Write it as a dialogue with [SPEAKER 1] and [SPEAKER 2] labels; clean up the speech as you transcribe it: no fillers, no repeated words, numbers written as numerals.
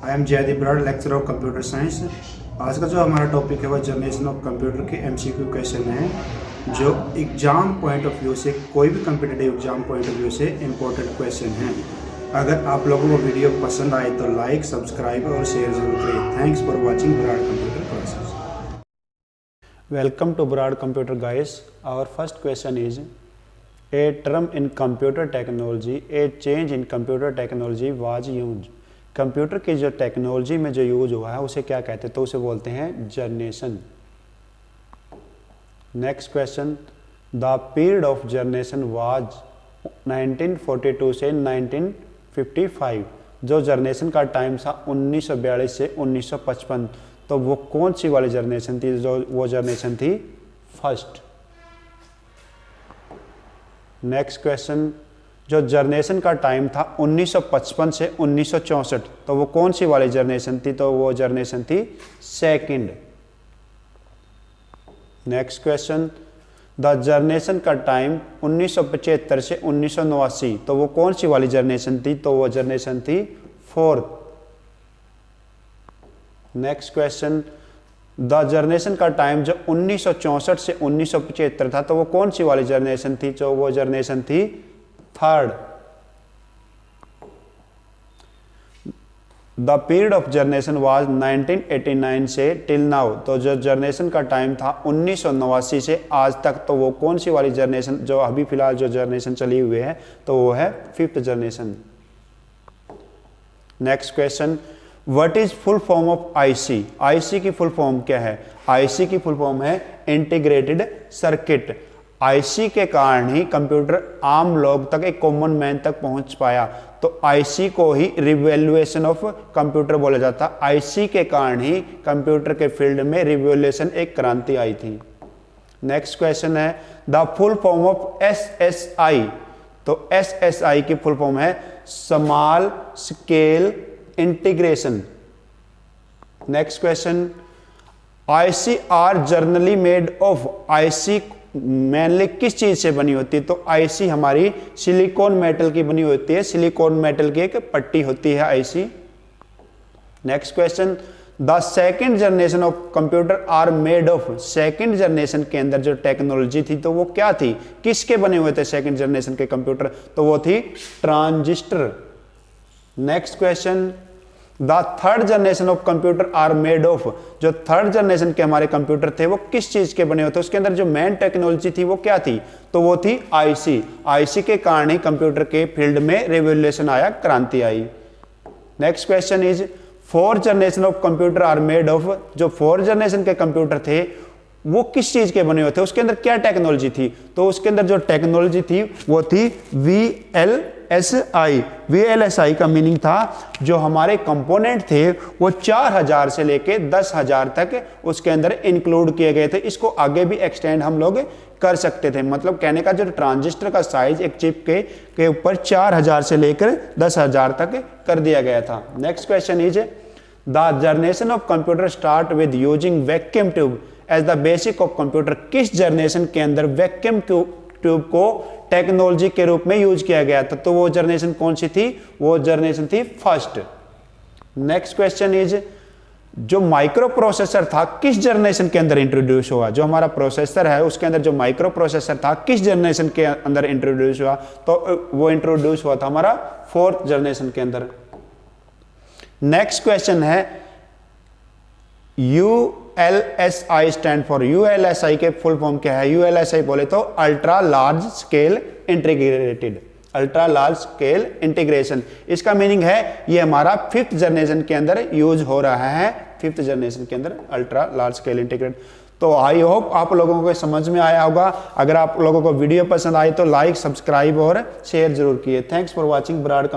[SPEAKER 1] I am Jaideep Broad, lecture of computer science. आज का जो हमारा टॉपिक है वह जनरेशन ऑफ कंप्यूटर के MCQ क्वेश्चन है, जो एग्जाम पॉइंट ऑफ व्यू से, कोई भी competitive exam point of view से इम्पोर्टेंट क्वेश्चन है। अगर आप लोगों को वीडियो पसंद आए तो लाइक, सब्सक्राइब और शेयर जरूर करें। Thanks for watching Broad computer classes.
[SPEAKER 2] Welcome to Broad Computer guys. Our first question is, a term in computer technology, a change in computer technology was used. Computer की जो technology में जो use हुआ है उसे क्या कहते हैं? तो उसे बोलते हैं generation. Next question, the period of generation was 1942 से 1955। जो जनरेशन का टाइम था 1942 से 1955, तो वो कौन सी वाली जनरेशन थी? जो वो जनरेशन थी फर्स्ट। नेक्स्ट क्वेश्चन, जो जनरेशन का टाइम था 1955 से 1964, तो वो कौन सी वाली जनरेशन थी? तो वो जनरेशन थी second. Next question, the generation का टाइम 1975 से 1989, तो वो कौन सी वाली जनरेशन थी? तो वो जनरेशन थी fourth. Next question, the generation का टाइम जो 1964 से 1975 था, तो वो कौन सी वाली जनरेशन थी? तो वो जनरेशन थी third. The period of generation was 1989 से टिल नाउ, तो जो जनरेशन का टाइम था 1989 से आज तक, तो वो कौन सी वाली जनरेशन, जो अभी फिलहाल जो जनरेशन चली हुई है, तो वो है fifth generation. Next question, what is full form of IC? IC की फुल फॉर्म क्या है? आईसी की फुल फॉर्म है इंटीग्रेटेड सर्किट। आईसी के कारण ही कंप्यूटर आम लोग तक, एक कॉमन मैन तक पहुंच पाया, तो आईसी को ही रिवॉल्यूशन ऑफ कंप्यूटर बोला जाता। आईसी के कारण ही कंप्यूटर के फील्ड में रिवॉल्यूशन, एक क्रांति आई थी। नेक्स्ट क्वेश्चन है, the full form of SSI. तो एसएसआई की फुल फॉर्म है small scale integration. Next question, IC are generally made of. IC mainly किस चीज से बनी होती है? तो आईसी हमारी सिलिकॉन मेटल की बनी होती है। सिलिकॉन मेटल की एक पट्टी होती है IC. Next question, the second generation of computer are made of. Second generation के अंदर जो टेक्नोलॉजी थी, तो वो क्या थी? किसके बने हुए थे सेकंड जनरेशन के कंप्यूटर? तो वो थी transistor. Next question, the third generation of computer are made of. जो थर्ड जनरेशन के हमारे कंप्यूटर थे वो किस चीज के बने होते? उसके अंदर जो मेन टेक्नोलॉजी थी वो क्या थी? तो वो थी आईसी। आईसी के कारण ही कंप्यूटर के फील्ड में रिवॉल्यूशन आया, क्रांति आई। Next question is, fourth generation of computer are made of. जो फोर्थ जनरेशन के कंप्यूटर थे वो किस चीज के बने होते? उसके अंदर क्या टेक्नोलॉजी थी? तो उसके अंदर जो टेक्नोलॉजी थी वो थी VLSI। VLSI का मीनिंग था जो हमारे कंपोनेंट थे वो 4000 से लेके 10,000 तक उसके अंदर इंक्लूड किए गए थे। इसको आगे भी एक्सटेंड हम लोग कर सकते थे। मतलब कहने का जो ट्रांजिस्टर का साइज एक चिप के ऊपर 4000 से लेकर 10,000 तक कर दिया गया था। Next question is, the generation of computer start with using vacuum tube as the basic of computer. किस जनरेशन के अंदर वैक्यूम ट्यूब को टेक्नोलॉजी के रूप में यूज किया गया था? तो वो जनरेशन कौन सी थी? वो जनरेशन थी फर्स्ट। नेक्स्ट क्वेश्चन इज, जो माइक्रो प्रोसेसर था किस जनरेशन के अंदर इंट्रोड्यूस हुआ? जो हमारा प्रोसेसर है उसके अंदर जो माइक्रो प्रोसेसर था किस जनरेशन के अंदर इंट्रोड्यूस हुआ? तो वो इंट्रोड्यूस हुआ था हमारा फोर्थ जनरेशन के अंदर। नेक्स्ट क्वेश्चन है, ULSI स्टैंड फॉर। ULSI के फुल फॉर्म क्या है? ULSI बोले तो ultra large scale integrated, ultra large scale integration. इसका मीनिंग है ये हमारा फिफ्थ जनरेशन के अंदर यूज हो रहा है। फिफ्थ जनरेशन के अंदर अल्ट्रा लार्ज स्केल इंटीग्रेटेड। तो आई होप आप लोगों को समझ में आया होगा। अगर आप लोगों को वीडियो पसंद आई तो लाइक, सब्सक्राइब और शेयर जरूर किए। Thanks for watching broad.